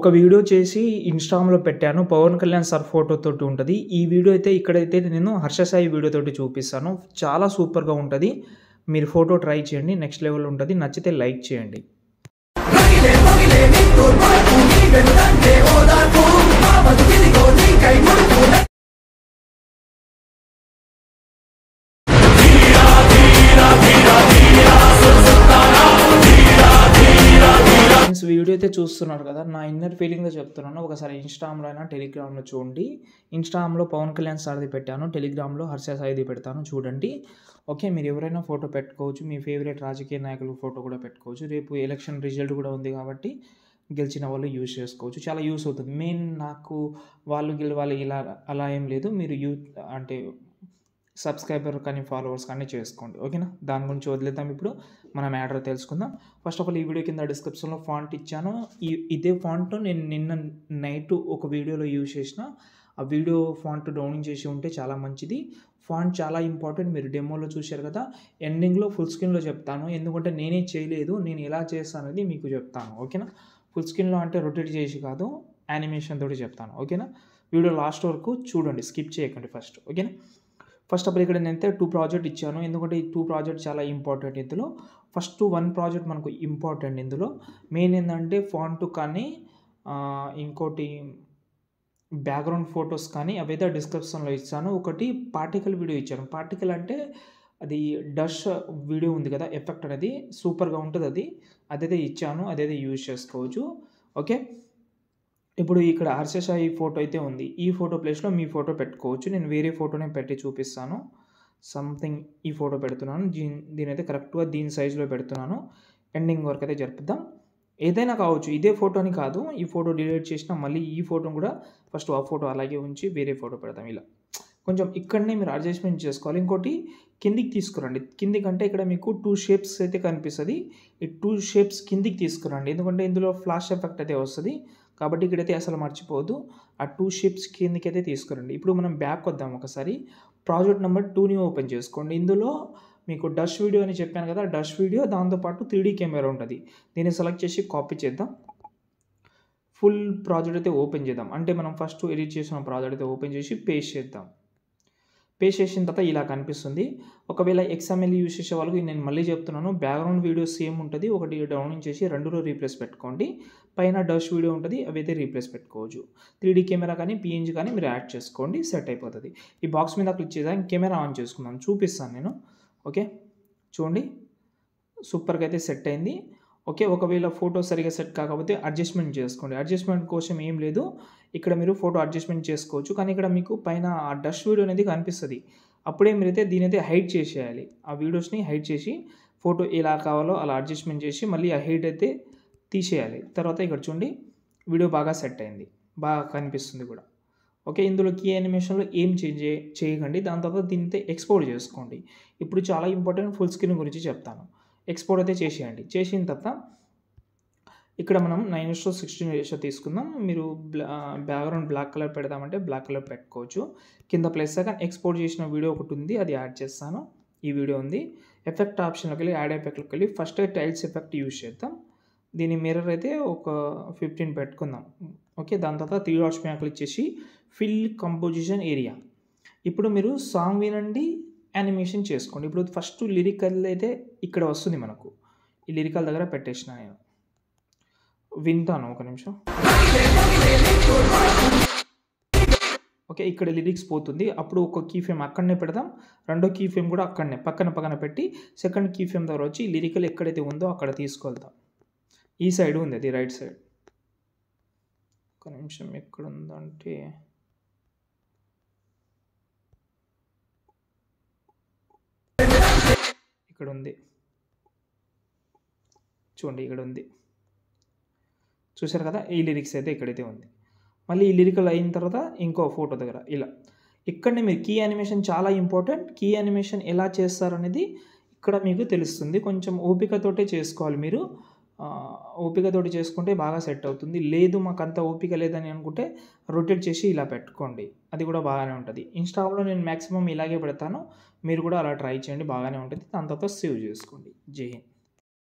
ఒక వీడియో చేసి ఇన్‌స్టాగ్రామ్‌లో పెట్టాను. పవన్ కళ్యాణ్ సార్ ఫోటోతోటి ఉంటది. ఈ వీడియో అయితే ఇక్కడైతే నేను హర్ష సాయి వీడియోతోటి చూపిస్తాను. చాలా సూపర్‌గా ఉంటది. మీరు ఫోటో ట్రై చేయండి. నెక్స్ట్ లెవెల్ ఉంటది. నచ్చితే లైక్ చేయండి. ఫ్రెండ్స్ వీడియో అయితే చూస్తున్నారు కదా! నా ఇన్నర్ ఫీలింగ్‌గా చెప్తున్నాను. ఒకసారి ఇన్‌స్టాగ్రామ్‌లో అయినా, టెలిగ్రామ్‌లో చూడండి. ఇన్‌స్టాగ్రామ్‌లో పవన్ కళ్యాణ్ సార్‌ది పెట్టాను. టెలిగ్రామ్‌లో హర్ష సాయిది పెడతాను చూడండి. ఓకే. మీరు ఎవరైనా ఫోటో పెట్టుకోవచ్చు. మీ ఫేవరెట్ రాజకీయ నాయకుల ఫోటో కూడా పెట్టుకోవచ్చు. రేపు ఎలక్షన్ రిజల్ట్ కూడా ఉంది కాబట్టి గెలిచిన వాళ్ళు యూజ్ చేసుకోవచ్చు. చాలా యూజ్ అవుతుంది. మెయిన్ నాకు వాళ్ళు గెలవాలి ఇలా అలా ఏం లేదు. మీరు అంటే సబ్స్క్రైబర్ కానీ, ఫాలోవర్స్ కానీ చేసుకోండి. ఓకేనా? దాని గురించి వదిలేద్దాం ఇప్పుడు. మన మ్యాటర్ తెలుసుకుందాం. ఫస్ట్ ఆఫ్ ఆల్ ఈ వీడియో కింద డిస్క్రిప్షన్‌లో ఫాంట్ ఇచ్చాను. ఇదే ఫాంట్ నేను నిన్న నైట్ ఒక వీడియోలో యూజ్ చేసిన. ఆ వీడియో ఫాంట్ డౌన్లోడ్ చేసి ఉంటే చాలా మంచిది. ఫాంట్ చాలా ఇంపార్టెంట్. మీరు డెమోలో చూశారు కదా! ఎండింగ్‌లో ఫుల్ స్క్రీన్‌లో చెప్తాను. ఎందుకంటే నేనే చేయలేదు. నేను ఎలా చేస్తాననేది మీకు చెప్తాను. ఓకేనా? ఫుల్ స్క్రీన్‌లో అంటే రొటేట్ చేసి కాదు, యానిమేషన్ తోటి చెప్తాను. ఓకేనా? వీడియో లాస్ట్ వరకు చూడండి. స్కిప్ చేయకండి ఫస్ట్. ఓకేనా? ఫస్ట్ ఆఫ్ ఆల్ ఇక్కడ నేనైతే 2 ప్రాజెక్ట్ ఇచ్చాను. ఎందుకంటే ఈ 2 ప్రాజెక్ట్ చాలా ఇంపార్టెంట్ ఇందులో. ఫస్ట్ 1 ప్రాజెక్ట్ మనకు ఇంపార్టెంట్ ఇందులో. మెయిన్ ఏందంటే ఫాంట్ కానీ ఇంకోటి బ్యాక్‌గ్రౌండ్ ఫోటోస్ కానీ అవైతే డిస్క్రిప్షన్‌లో ఇచ్చాను. ఒకటి పార్టికల్ వీడియో ఇచ్చాను. పార్టికల్ అంటే అది డస్ట్ వీడియో ఉంది కదా! ఎఫెక్ట్ అనేది సూపర్‌గా ఉంటదది. అదైతే ఇచ్చాను. అదైతే యూజ్ చేసుకోవచ్చు. ఓకే. ఇప్పుడు ఇక్కడ హర్ష సాయి ఫోటో అయితే ఉంది. ఈ ఫోటో ప్లేస్‌లో మీ ఫోటో పెట్టుకోవచ్చు. నేను వేరే ఫోటోనే పెట్టి చూపిస్తాను. సంథింగ్ ఈ ఫోటో పెడుతున్నాను. దీనైతే కరెక్ట్‌గా దీని సైజ్‌లో పెడుతున్నాను. ఎండింగ్ వరకు అయితే జరిపిద్దాం. ఏదైనా కావచ్చు. ఇదే ఫోటో అని కాదు. ఈ ఫోటో డిలీట్ చేసినా మళ్ళీ ఈ ఫోటోని కూడా ఫస్ట్ ఆ ఫోటో అలాగే ఉంచి వేరే ఫోటో పెడదాం ఇలా. కొంచెం ఇక్కడనే మీరు అడ్జస్ట్‌మెంట్ చేసుకోవాలి. ఇంకోటి కిందికి తీసుకురండి. కిందికంటే ఇక్కడ మీకు 2 షేప్స్ అయితే కనిపిస్తది. ఈ 2 షేప్స్ కిందికి తీసుకురండి. ఎందుకంటే ఇందులో ఫ్లాష్ ఎఫెక్ట్ అయితే వస్తది. కాబట్టి ఇక్కడైతే అసలు మర్చిపోవద్దు. ఆ 2 షేప్స్ కిందకైతే తీసుకురండి. ఇప్పుడు మనం బ్యాక్ వద్దాం ఒకసారి. ప్రాజెక్ట్ నంబర్ 2ని ఓపెన్ చేసుకోండి. ఇందులో మీకు డష్ వీడియో అని చెప్పాను కదా! డష్ వీడియో దాంతో పాటు 3డీ కెమెరా ఉంటది. దీన్ని సెలెక్ట్ చేసి కాపీ చేద్దాం. ఫుల్ ప్రాజెక్ట్ అయితే ఓపెన్ చేద్దాం. అంటే మనం ఫస్ట్ ఎడిట్ చేసిన ప్రాజెక్ట్ అయితే ఓపెన్ చేసి పేస్ట్ చేద్దాం. పేస్ట్ చేసిన తర్వాత ఇలా కనిపిస్తుంది. ఒకవేళ ఎక్స్ఎంఎల్ యూజ్ చేసే వాళ్ళకి నేను మళ్ళీ చెప్తున్నాను. బ్యాక్‌గ్రౌండ్ వీడియో సేమ్ ఉంటది. ఒకటి డౌన్లోడ్ చేసి 2లో రీప్లేస్ పెట్టుకోండి. పైన డష్ వీడియో ఉంటది. అవైతే రీప్లేస్ పెట్టుకోవచ్చు. 3డీ కెమెరా కానీ, పీఎన్జీ కానీ మీరు యాడ్ చేసుకోండి. సెట్ అయిపోతది. ఈ బాక్స్ మీద క్లిక్ చేద్దాం. కెమెరా ఆన్ చేసుకుందాం. చూపిస్తాను నేను. ఓకే. చూడండి. సూపర్‌గా అయితే సెట్ అయింది. ఓకే. ఒకవేళ ఫోటో సరిగ్గా సెట్ కాకపోతే అడ్జస్ట్‌మెంట్ చేసుకోండి. అడ్జస్ట్‌మెంట్ కోసం ఏం లేదు. ఇక్కడ మీరు ఫోటో అడ్జస్ట్‌మెంట్ చేసుకోవచ్చు. కానీ ఇక్కడ మీకు పైన ఆ డష్ వీడియో అనేది కనిపిస్తది. అప్పుడే మీరైతే దీనైతే హైడ్ చేసేయాలి. ఆ వీడియోస్‌ని హైడ్ చేసి ఫోటో ఎలా కావాలో అలా అడ్జస్ట్‌మెంట్ చేసి మళ్ళీ ఆ హైడ్ అయితే తీసేయాలి. తర్వాత ఇక్కడ చూడండి వీడియో బాగా సెట్ అయింది. బాగా కనిపిస్తుంది కూడా. ఓకే. ఇందులో కీ యానిమేషన్‌లో ఏం చేంజ్ చేయకండి. దాని తర్వాత దీన్నైతే ఎక్స్‌పోర్ట్ చేసుకోండి. ఇప్పుడు చాలా ఇంపార్టెంట్ ఫుల్ స్క్రీన్ గురించి చెప్తాను. ఎక్స్‌పోర్ట్ అయితే చేసేయండి. చేసిన తర్వాత ఇక్కడ మనం 9:16 రేషియో తీసుకుందాం. మీరు బ్యాక్‌గ్రౌండ్ బ్లాక్ కలర్ పెడదామంటే బ్లాక్ కలర్ పెట్టుకోవచ్చు. కింద ప్లస్ ఐకాన్ ఎక్స్‌పోర్ట్ చేసిన వీడియో ఒకటి ఉంది. అది యాడ్ చేస్తాను. ఈ వీడియో ఉంది. ఎఫెక్ట్ ఆప్షన్‌లోకి వెళ్ళి యాడ్ ఎఫెక్ట్‌లోకి వెళ్ళి ఫస్ట్ టైల్స్ ఎఫెక్ట్ యూజ్ చేద్దాం. దీని మిర్రర్ అయితే ఒక 15 పెట్టుకుందాం. ఓకే. దాని తర్వాత 3 డాట్స్ మీద క్లిక్ చేసి ఫిల్ కంపోజిషన్ ఏరియా. ఇప్పుడు మీరు సాంగ్ వినండి. యానిమేషన్ చేసుకోండి. ఇప్పుడు ఫస్ట్ లిరికల్ అయితే ఇక్కడ వస్తుంది మనకు. ఈ లిరికల్ దగ్గర పెట్టేసిన నేను. వింటాను ఒక నిమిషం. ఓకే. ఇక్కడ లిరిక్స్ పోతుంది. అప్పుడు ఒక కీ ఫ్రేమ్ అక్కడనే పెడదాం. రెండో కీ ఫ్రేమ్ కూడా అక్కడనే పక్కన పెట్టి సెకండ్ కీ ఫ్రేమ్ దగ్గర వచ్చి లిరికల్ ఎక్కడైతే ఉందో అక్కడ తీసుకెళ్తాం. ఈ సైడ్ ఉంది అది రైట్ సైడ్. ఒక నిమిషం ఎక్కడుందంటే ఇక్కడ ఉంది. చూడండి ఇక్కడ ఉంది. చూసారు కదా! ఈ లిరిక్స్ అయితే ఇక్కడైతే ఉంది. మళ్ళీ ఈ లిరికల్ అయిన తర్వాత ఇంకో ఫోటో దగ్గర ఇలా. ఇక్కడనే మీరు కీ యానిమేషన్ చాలా ఇంపార్టెంట్. కీ యానిమేషన్ ఎలా చేస్తారనేది ఇక్కడ మీకు తెలుస్తుంది. కొంచెం ఓపికతోటే చేసుకోవాలి మీరు. ఓపికతోటి చేసుకుంటే బాగా సెట్ అవుతుంది. లేదు మాకంత ఓపిక లేదని అనుకుంటే రొటేట్ చేసి ఇలా పెట్టుకోండి. అది కూడా బాగానే ఉంటది. ఇన్‌స్టాగ్రామ్‌లో నేను మాక్సిమం ఇలాగే పెడతాను. మీరు కూడా అలా ట్రై చేయండి బాగానే ఉంటది. దాని తర్వాత సేవ్ చేసుకోండి. జై హింద్.